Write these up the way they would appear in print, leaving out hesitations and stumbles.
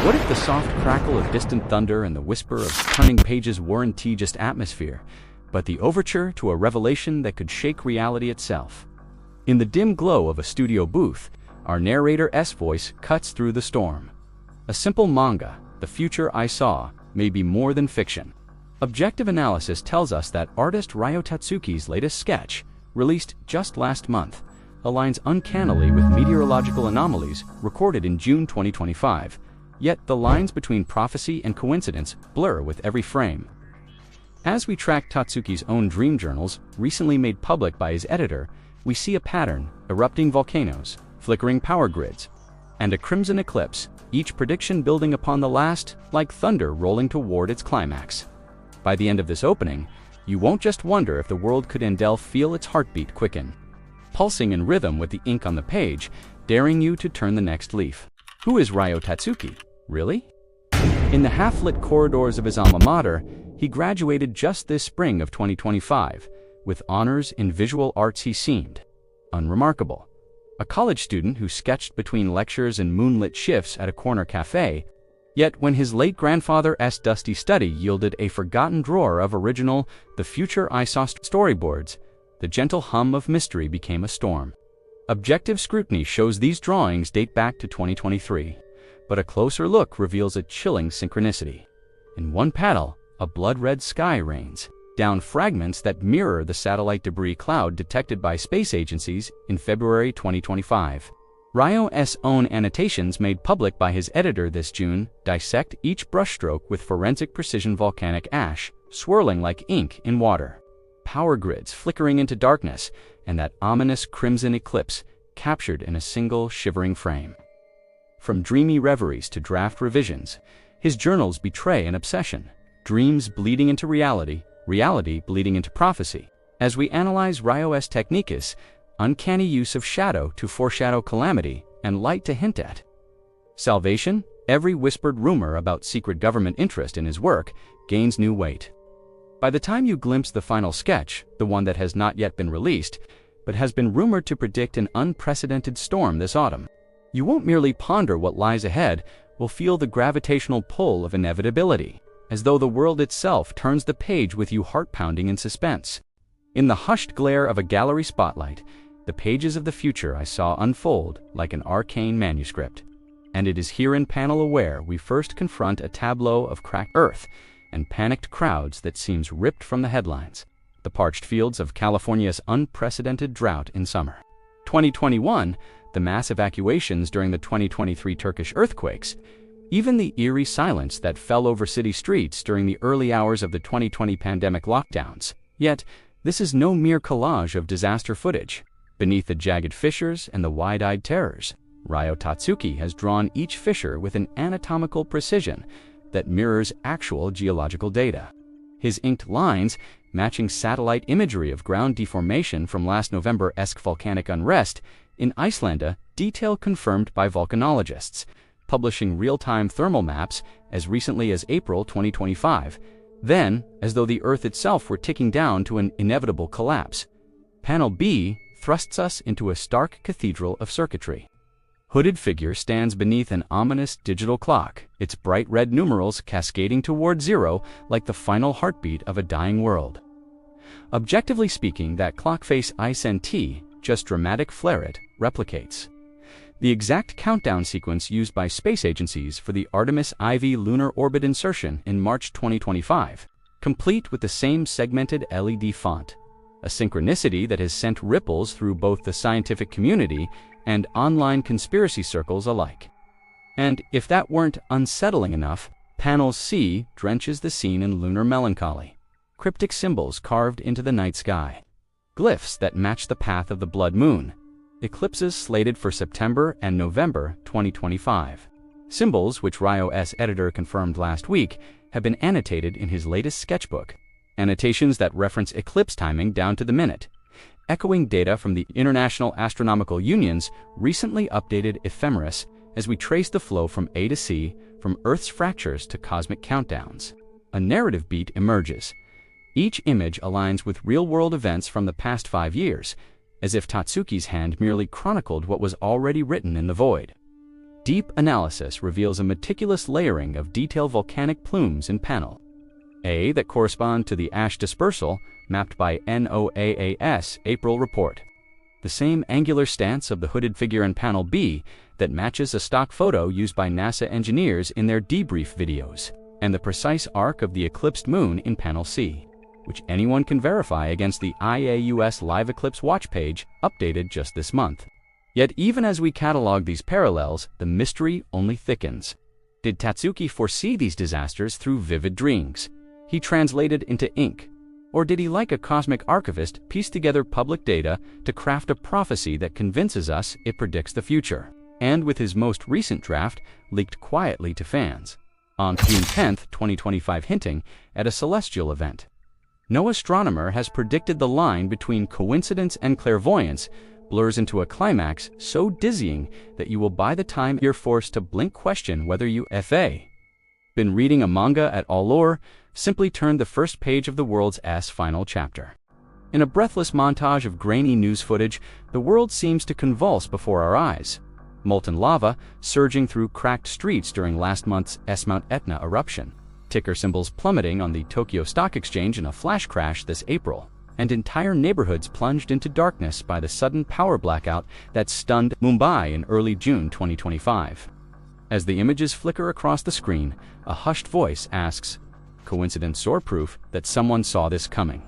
What if the soft crackle of distant thunder and the whisper of turning pages weren't just atmosphere, but the overture to a revelation that could shake reality itself? In the dim glow of a studio booth, our narrator's voice cuts through the storm. A simple manga, The Future I Saw, may be more than fiction. Objective analysis tells us that artist Ryo Tatsuki's latest sketch, released just last month, aligns uncannily with meteorological anomalies recorded in June 2025, yet the lines between prophecy and coincidence blur with every frame. As we track Tatsuki's own dream journals, recently made public by his editor, we see a pattern: erupting volcanoes, flickering power grids, and a crimson eclipse, each prediction building upon the last, like thunder rolling toward its climax. By the end of this opening, you won't just wonder if the world could feel its heartbeat quicken, pulsing in rhythm with the ink on the page, daring you to turn the next leaf. Who is Ryo Tatsuki, really? In the half-lit corridors of his alma mater, he graduated just this spring of 2025. With honors in visual arts, he seemed unremarkable. A college student who sketched between lectures and moonlit shifts at a corner cafe. Yet when his late grandfather's dusty study yielded a forgotten drawer of original The Future I Saw storyboards, the gentle hum of mystery became a storm. Objective scrutiny shows these drawings date back to 2023, but a closer look reveals a chilling synchronicity. In one panel, a blood-red sky rains down fragments that mirror the satellite debris cloud detected by space agencies in February 2025. Ryo's own annotations made public by his editor this June dissect each brushstroke with forensic precision: volcanic ash swirling like ink in water, power grids flickering into darkness, and that ominous crimson eclipse captured in a single shivering frame. From dreamy reveries to draft revisions, his journals betray an obsession: dreams bleeding into reality, reality bleeding into prophecy. As we analyze Ryo's techniques, uncanny use of shadow to foreshadow calamity and light to hint at salvation, every whispered rumor about secret government interest in his work gains new weight. By the time you glimpse the final sketch, the one that has not yet been released, but has been rumored to predict an unprecedented storm this autumn, you won't merely ponder what lies ahead, will feel the gravitational pull of inevitability, as though the world itself turns the page with you, heart-pounding in suspense. In the hushed glare of a gallery spotlight, the pages of The Future I Saw unfold like an arcane manuscript. And it is here in panel aware we first confront a tableau of cracked earth and panicked crowds that seems ripped from the headlines: the parched fields of California's unprecedented drought in summer 2021, the mass evacuations during the 2023 Turkish earthquakes, even the eerie silence that fell over city streets during the early hours of the 2020 pandemic lockdowns. Yet, this is no mere collage of disaster footage. Beneath the jagged fissures and the wide-eyed terrors, Ryo Tatsuki has drawn each fissure with an anatomical precision that mirrors actual geological data. His inked lines, matching satellite imagery of ground deformation from last November-esque volcanic unrest in Iceland, detail confirmed by volcanologists, publishing real-time thermal maps as recently as April 2025, then as though the Earth itself were ticking down to an inevitable collapse. Panel B thrusts us into a stark cathedral of circuitry. Hooded figure stands beneath an ominous digital clock, its bright red numerals cascading toward zero like the final heartbeat of a dying world. Objectively speaking, that clock face isn't just dramatic flaret replicates the exact countdown sequence used by space agencies for the Artemis IV lunar orbit insertion in March 2025, complete with the same segmented LED font, a synchronicity that has sent ripples through both the scientific community and online conspiracy circles alike. And if that weren't unsettling enough, panel C drenches the scene in lunar melancholy: cryptic symbols carved into the night sky, glyphs that match the path of the blood moon, eclipses slated for September and November 2025. Symbols which Ryo's editor confirmed last week have been annotated in his latest sketchbook, annotations that reference eclipse timing down to the minute, echoing data from the International Astronomical Union's recently updated ephemeris as we trace the flow from A to C, from Earth's fractures to cosmic countdowns. A narrative beat emerges. Each image aligns with real-world events from the past 5 years, as if Tatsuki's hand merely chronicled what was already written in the void. Deep analysis reveals a meticulous layering of detailed volcanic plumes in panel A that correspond to the ash dispersal mapped by NOAA's April report. The same angular stance of the hooded figure in panel B that matches a stock photo used by NASA engineers in their debrief videos, and the precise arc of the eclipsed moon in panel C, which anyone can verify against the IAUS Live Eclipse Watch page updated just this month. Yet even as we catalog these parallels, the mystery only thickens. Did Tatsuki foresee these disasters through vivid dreams he translated into ink? Or did he, like a cosmic archivist, piece together public data to craft a prophecy that convinces us it predicts the future? And with his most recent draft leaked quietly to fans on June 10, 2025, hinting at a celestial event. No astronomer has predicted the line between coincidence and clairvoyance blurs into a climax so dizzying that you will, by the time you're forced to blink, question whether you been reading a manga at all or simply turned the first page of the world's final chapter. In a breathless montage of grainy news footage, the world seems to convulse before our eyes. Molten lava surging through cracked streets during last month's Mount Etna eruption, ticker symbols plummeting on the Tokyo Stock Exchange in a flash crash this April, and entire neighborhoods plunged into darkness by the sudden power blackout that stunned Mumbai in early June 2025. As the images flicker across the screen, a hushed voice asks, "Coincidence or proof that someone saw this coming?"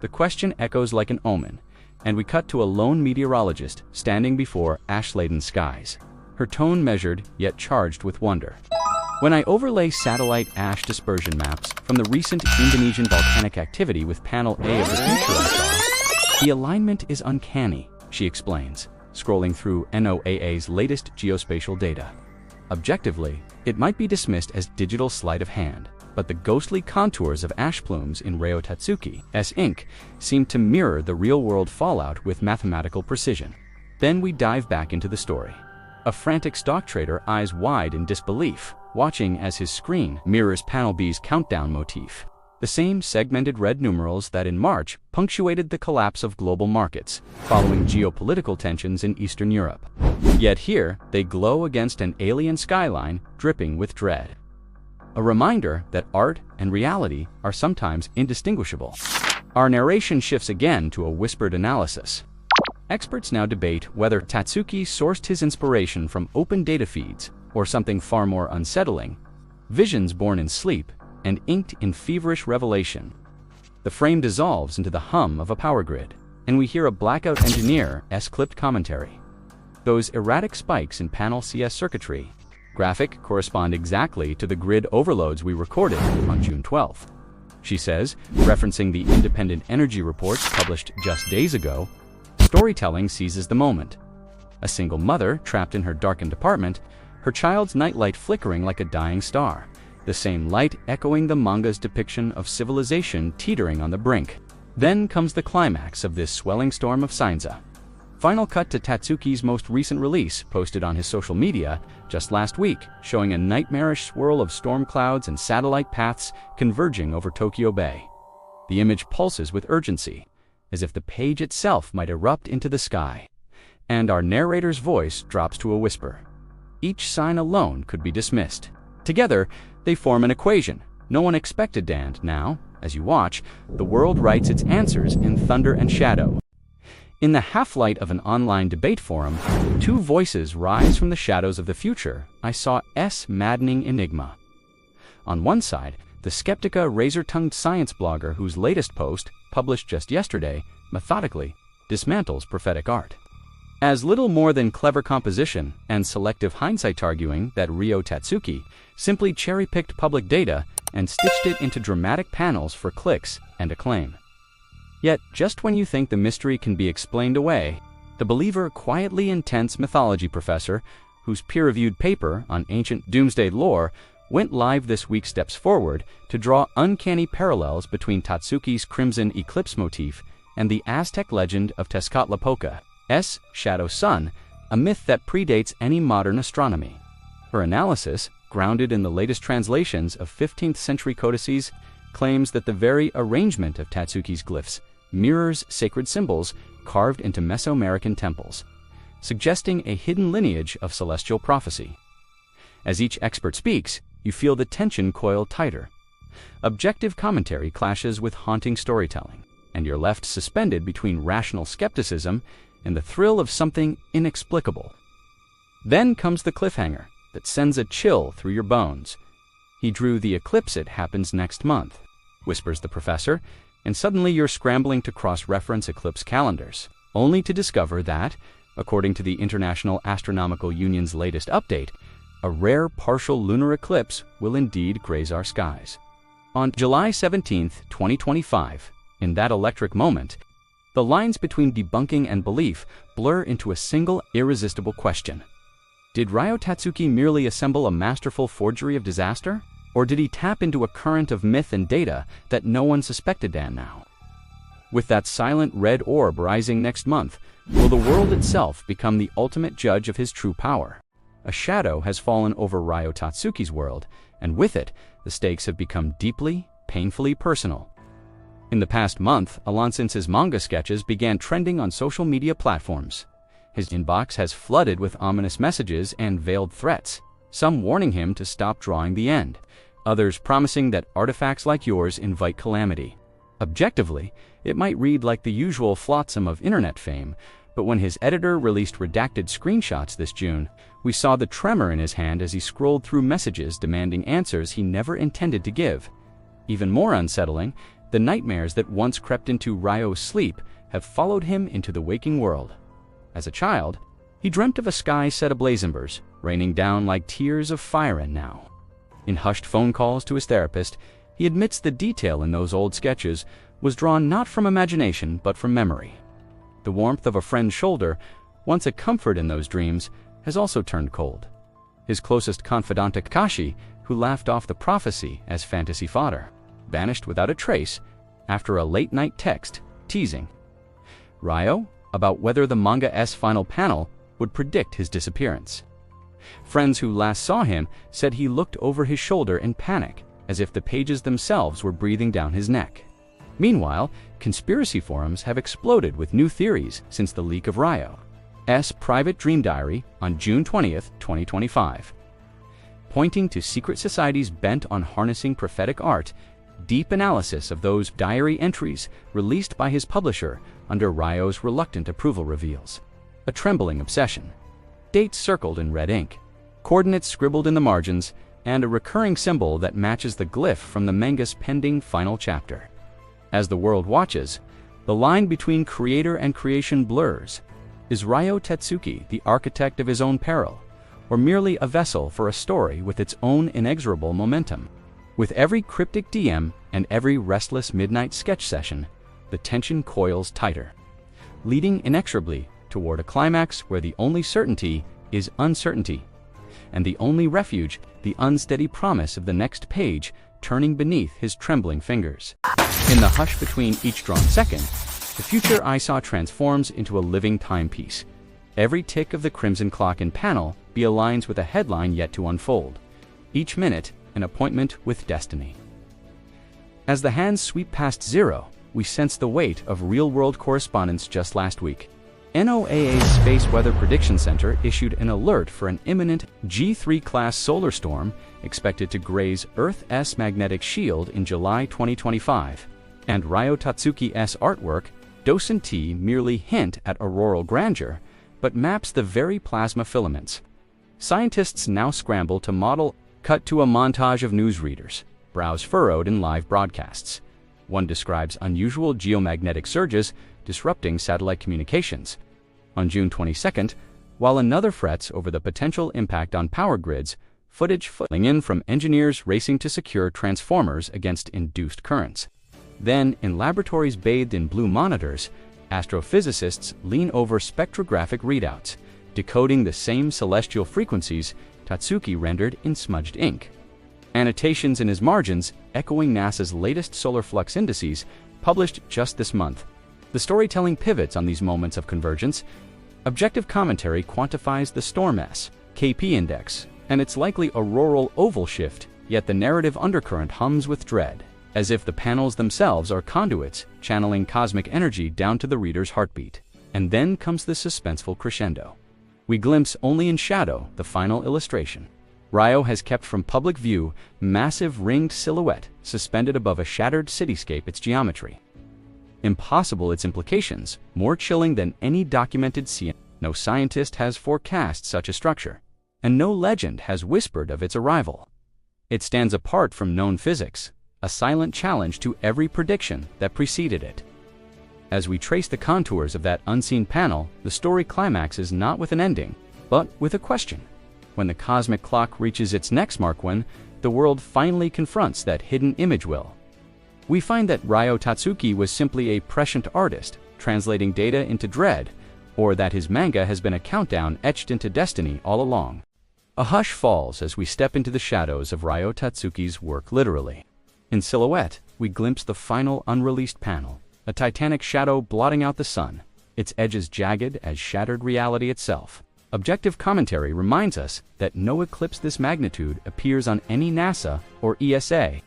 The question echoes like an omen, and we cut to a lone meteorologist standing before ash-laden skies, her tone measured yet charged with wonder. When I overlay satellite ash dispersion maps from the recent Indonesian volcanic activity with panel A of the future I saw, the alignment is uncanny, she explains, scrolling through NOAA's latest geospatial data. Objectively, it might be dismissed as digital sleight of hand, but the ghostly contours of ash plumes in Ryo Tatsuki's ink seem to mirror the real-world fallout with mathematical precision. Then we dive back into the story. A frantic stock trader, eyes wide in disbelief, watching as his screen mirrors panel B's countdown motif, the same segmented red numerals that in March punctuated the collapse of global markets following geopolitical tensions in Eastern Europe. Yet here, they glow against an alien skyline dripping with dread. A reminder that art and reality are sometimes indistinguishable. Our narration shifts again to a whispered analysis. Experts now debate whether Tatsuki sourced his inspiration from open data feeds or something far more unsettling, visions born in sleep and inked in feverish revelation. The frame dissolves into the hum of a power grid, and we hear a blackout engineer's clipped commentary. Those erratic spikes in panel CS circuitry graphic correspond exactly to the grid overloads we recorded on June 12th. She says, referencing the independent energy reports published just days ago, storytelling seizes the moment. A single mother trapped in her darkened apartment, her child's nightlight flickering like a dying star, the same light echoing the manga's depiction of civilization teetering on the brink. Then comes the climax of this swelling storm of Sainza. Final cut to Tatsuki's most recent release, posted on his social media just last week, showing a nightmarish swirl of storm clouds and satellite paths converging over Tokyo Bay. The image pulses with urgency, as if the page itself might erupt into the sky, and our narrator's voice drops to a whisper. Each sign alone could be dismissed. Together, they form an equation no one expected, and now, as you watch, the world writes its answers in thunder and shadow. In the half-light of an online debate forum, two voices rise from the shadows of the future I saw maddening enigma. On one side, the Skeptica razor-tongued science blogger whose latest post, published just yesterday, methodically dismantles prophetic art as little more than clever composition and selective hindsight, arguing that Ryo Tatsuki simply cherry-picked public data and stitched it into dramatic panels for clicks and acclaim. Yet, just when you think the mystery can be explained away, the believer, quietly intense mythology professor, whose peer-reviewed paper on ancient Doomsday lore went live this week, steps forward to draw uncanny parallels between Tatsuki's crimson eclipse motif and the Aztec legend of Tezcatlipoca's shadow sun, a myth that predates any modern astronomy. Her analysis, grounded in the latest translations of 15th century codices, claims that the very arrangement of Tatsuki's glyphs mirrors sacred symbols carved into Mesoamerican temples, suggesting a hidden lineage of celestial prophecy. As each expert speaks, you feel the tension coil tighter. Objective commentary clashes with haunting storytelling, and you're left suspended between rational skepticism and the thrill of something inexplicable. Then comes the cliffhanger that sends a chill through your bones. "He drew the eclipse, it happens next month," whispers the professor, and suddenly you're scrambling to cross-reference eclipse calendars, only to discover that, according to the International Astronomical Union's latest update, a rare partial lunar eclipse will indeed graze our skies. On July 17, 2025, in that electric moment, the lines between debunking and belief blur into a single irresistible question. Did Ryo Tatsuki merely assemble a masterful forgery of disaster? Or did he tap into a current of myth and data that no one suspected now? With that silent red orb rising next month, will the world itself become the ultimate judge of his true power? A shadow has fallen over Ryo Tatsuki's world, and with it, the stakes have become deeply, painfully personal. In the past month, Alonsense's manga sketches began trending on social media platforms. His inbox has flooded with ominous messages and veiled threats, some warning him to stop drawing the end, others promising that artifacts like yours invite calamity. Objectively, it might read like the usual flotsam of internet fame, but when his editor released redacted screenshots this June, we saw the tremor in his hand as he scrolled through messages demanding answers he never intended to give. Even more unsettling, the nightmares that once crept into Ryo's sleep have followed him into the waking world. As a child, he dreamt of a sky set ablaze embers, raining down like tears of fire, and now, in hushed phone calls to his therapist, he admits the detail in those old sketches was drawn not from imagination but from memory. The warmth of a friend's shoulder, once a comfort in those dreams, has also turned cold. His closest confidant Kakashi, who laughed off the prophecy as fantasy fodder, vanished without a trace after a late-night text teasing Ryo about whether the manga's final panel would predict his disappearance. Friends who last saw him said he looked over his shoulder in panic, as if the pages themselves were breathing down his neck. Meanwhile, conspiracy forums have exploded with new theories since the leak of Ryo's private dream diary on June 20th, 2025. Pointing to secret societies bent on harnessing prophetic art, deep analysis of those diary entries released by his publisher under Ryo's reluctant approval reveals a trembling obsession. Dates circled in red ink, coordinates scribbled in the margins, and a recurring symbol that matches the glyph from the manga's pending final chapter. As the world watches, the line between creator and creation blurs. Is Ryo Tatsuki the architect of his own peril, or merely a vessel for a story with its own inexorable momentum? With every cryptic DM and every restless midnight sketch session, the tension coils tighter, leading inexorably toward a climax where the only certainty is uncertainty, and the only refuge the unsteady promise of the next page turning beneath his trembling fingers. In the hush between each drawn second, the future I saw transforms into a living timepiece. Every tick of the crimson clock in panel B aligns with a headline yet to unfold. Each minute, an appointment with destiny. As the hands sweep past zero, we sense the weight of real-world correspondence just last week. NOAA's Space Weather Prediction Center issued an alert for an imminent G3-class solar storm expected to graze Earth's magnetic shield in July 2025, and Ryo Tatsuki's artwork doesn't merely hint at auroral grandeur, but maps the very plasma filaments. Scientists now scramble to model cut to a montage of newsreaders, brows furrowed in live broadcasts. One describes unusual geomagnetic surges disrupting satellite communications. On June 22nd, while another frets over the potential impact on power grids, footage filling in from engineers racing to secure transformers against induced currents. Then, in laboratories bathed in blue monitors, astrophysicists lean over spectrographic readouts, decoding the same celestial frequencies Tatsuki rendered in smudged ink. Annotations in his margins echoing NASA's latest solar flux indices published just this month. The storytelling pivots on these moments of convergence. Objective commentary quantifies the storm's KP index and its likely auroral oval shift, yet the narrative undercurrent hums with dread, as if the panels themselves are conduits channeling cosmic energy down to the reader's heartbeat. And then comes the suspenseful crescendo. We glimpse only in shadow the final illustration. Ryo has kept from public view massive ringed silhouette suspended above a shattered cityscape. Its geometry impossible, its implications more chilling than any documented scene. No scientist has forecast such a structure, and no legend has whispered of its arrival. It stands apart from known physics, a silent challenge to every prediction that preceded it. As we trace the contours of that unseen panel, the story climaxes not with an ending, but with a question. When the cosmic clock reaches its next mark, when the world finally confronts that hidden image will, we find that Ryo Tatsuki was simply a prescient artist, translating data into dread, or that his manga has been a countdown etched into destiny all along. A hush falls as we step into the shadows of Ryo Tatsuki's work. Literally. In silhouette, we glimpse the final unreleased panel, a titanic shadow blotting out the sun, its edges jagged as shattered reality itself. Objective commentary reminds us that no eclipse this magnitude appears on any NASA or ESA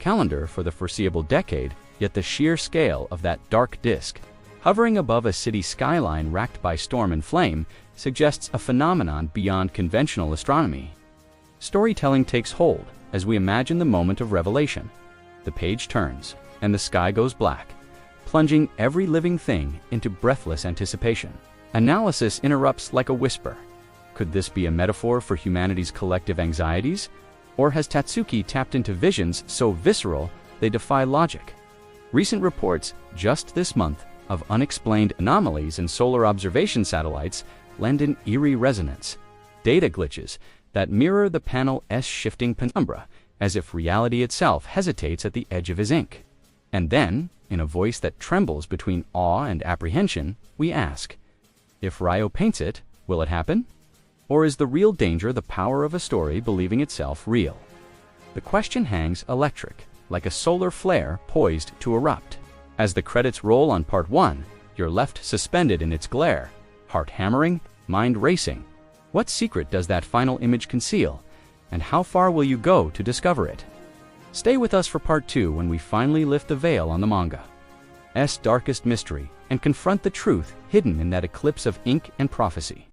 calendar for the foreseeable decade, yet the sheer scale of that dark disk, hovering above a city skyline racked by storm and flame, suggests a phenomenon beyond conventional astronomy. Storytelling takes hold as we imagine the moment of revelation. The page turns, and the sky goes black, plunging every living thing into breathless anticipation. Analysis interrupts like a whisper. Could this be a metaphor for humanity's collective anxieties? Or has Tatsuki tapped into visions so visceral they defy logic? Recent reports, just this month, of unexplained anomalies in solar observation satellites lend an eerie resonance. Data glitches that mirror the panel's shifting penumbra, as if reality itself hesitates at the edge of his ink. And then, in a voice that trembles between awe and apprehension, we ask, if Ryo paints it, will it happen? Or is the real danger the power of a story believing itself real? The question hangs electric, like a solar flare poised to erupt. As the credits roll on part 1, you're left suspended in its glare, heart hammering, mind racing. What secret does that final image conceal, and how far will you go to discover it? Stay with us for part 2 when we finally lift the veil on the manga's darkest mystery and confront the truth hidden in that eclipse of ink and prophecy.